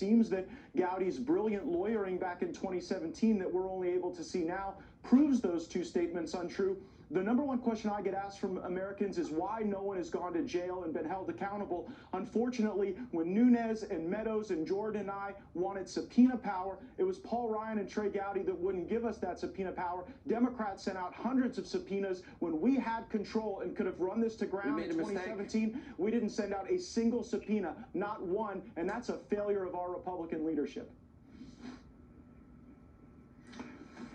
seems that Gowdy's brilliant lawyering back in 2017 that we're only able to see now proves those two statements untrue. The number one question I get asked from Americans is why no one has gone to jail and been held accountable. Unfortunately, when Nunes and Meadows and Jordan and I wanted subpoena power, it was Paul Ryan and Trey Gowdy that wouldn't give us that subpoena power. Democrats sent out hundreds of subpoenas when we had control and could have run this to ground in 2017. We didn't send out a single subpoena, not one, and that's a failure of our Republican leadership.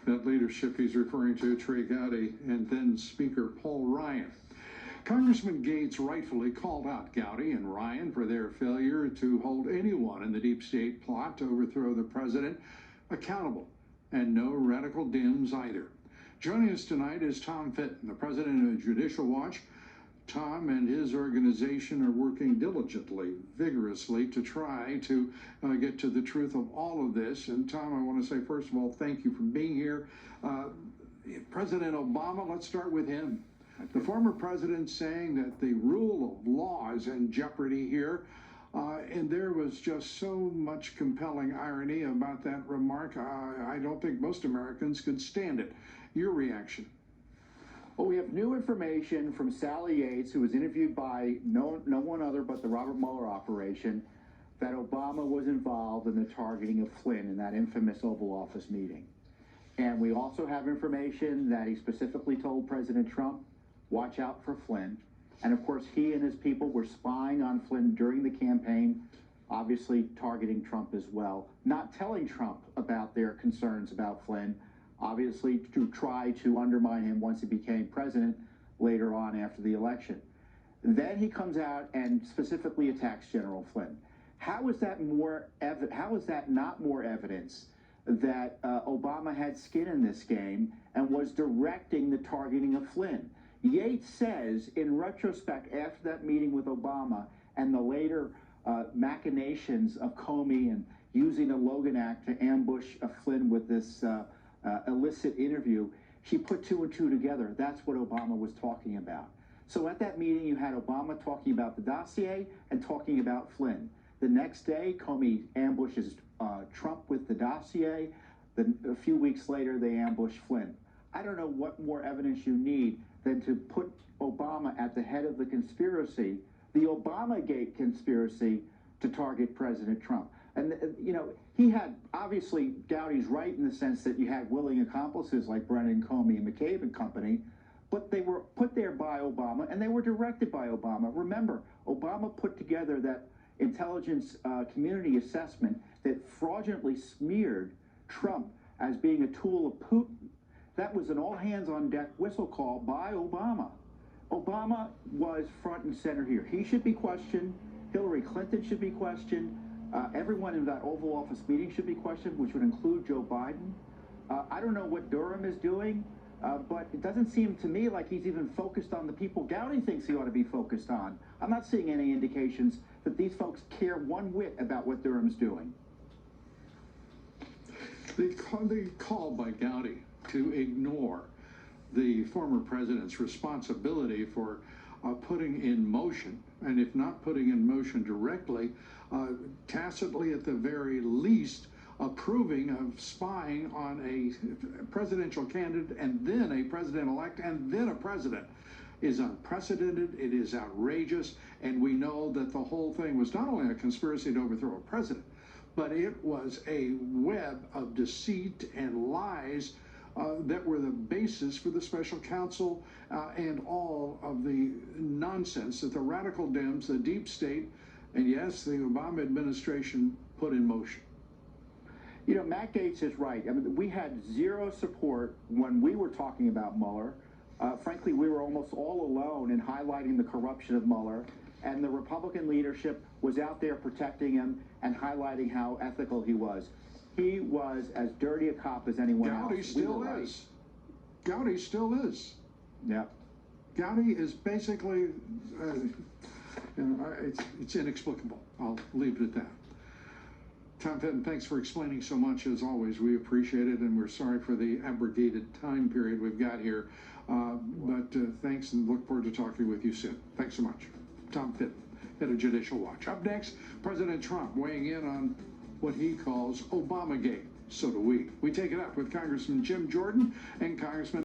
That leadership he's referring to, Trey Gowdy, and then Speaker Paul Ryan. Congressman Gates rightfully called out Gowdy and Ryan for their failure to hold anyone in the deep state plot to overthrow the president accountable, and no radical Dems either. Joining us tonight is Tom Fitton, the president of Judicial Watch. Tom and his organization are working diligently, vigorously to try to get to the truth of all of this. And Tom, I want to say, first of all, thank you for being here. President Obama, let's start with him. The former president saying that the rule of law is in jeopardy here. And there was just so much compelling irony about that remark. I don't think most Americans could stand it. Your reaction? Well, we have new information from Sally Yates, who was interviewed by no one other but the Robert Mueller operation, that Obama was involved in the targeting of Flynn in that infamous Oval Office meeting. And we also have information that he specifically told President Trump, watch out for Flynn. And of course, he and his people were spying on Flynn during the campaign, obviously targeting Trump as well, not telling Trump about their concerns about Flynn, obviously to try to undermine him once he became president later on after the election. Then he comes out and specifically attacks General Flynn. How is that not more evidence that Obama had skin in this game and was directing the targeting of Flynn? Yates says, in retrospect, after that meeting with Obama and the later machinations of Comey and using the Logan Act to ambush Flynn with this illicit interview, she put two and two together. That's what Obama was talking about. So at that meeting, you had Obama talking about the dossier and talking about Flynn. The next day, Comey ambushes Trump with the dossier. Then a few weeks later, they ambush Flynn. I don't know what more evidence you need than to put Obama at the head of the conspiracy, the Obamagate conspiracy, to target President Trump. And, you know, he had, obviously, Gowdy's right in the sense that you had willing accomplices like Brennan, Comey, and McCabe and company, but they were put there by Obama, and they were directed by Obama. Remember, Obama put together that intelligence community assessment that fraudulently smeared Trump as being a tool of Putin. That was an all-hands-on-deck whistle call by Obama. Obama was front and center here. He should be questioned. Hillary Clinton should be questioned. Everyone in that Oval Office meeting should be questioned, which would include Joe Biden. I don't know what Durham is doing, but it doesn't seem to me like he's even focused on the people Gowdy thinks he ought to be focused on. I'm not seeing any indications that these folks care one whit about what Durham's doing. The call by Gowdy to ignore the former president's responsibility for putting in motion, and if not putting in motion directly, tacitly at the very least, approving of spying on a presidential candidate and then a president-elect and then a president is unprecedented. It is outrageous, and we know that the whole thing was not only a conspiracy to overthrow a president, but it was a web of deceit and lies that were the basis for the special counsel and all of the nonsense that the radical Dems, the deep state, and yes, the Obama administration put in motion. You know, Matt Gaetz is right. I mean, we had zero support when we were talking about Mueller. Frankly, we were almost all alone in highlighting the corruption of Mueller, and the Republican leadership was out there protecting him and highlighting how ethical he was. He was as dirty a cop as anyone else. Gowdy still is. Gowdy still is. Yeah. Gowdy is basically, it's inexplicable. I'll leave it at that. Tom Fitton, thanks for explaining so much as always. We appreciate it, and we're sorry for the abrogated time period we've got here. But thanks, and look forward to talking with you soon. Thanks so much. Tom Fitton, head of Judicial Watch. Up next, President Trump weighing in on what he calls Obamagate. So do we. We take it up with Congressman Jim Jordan and Congressman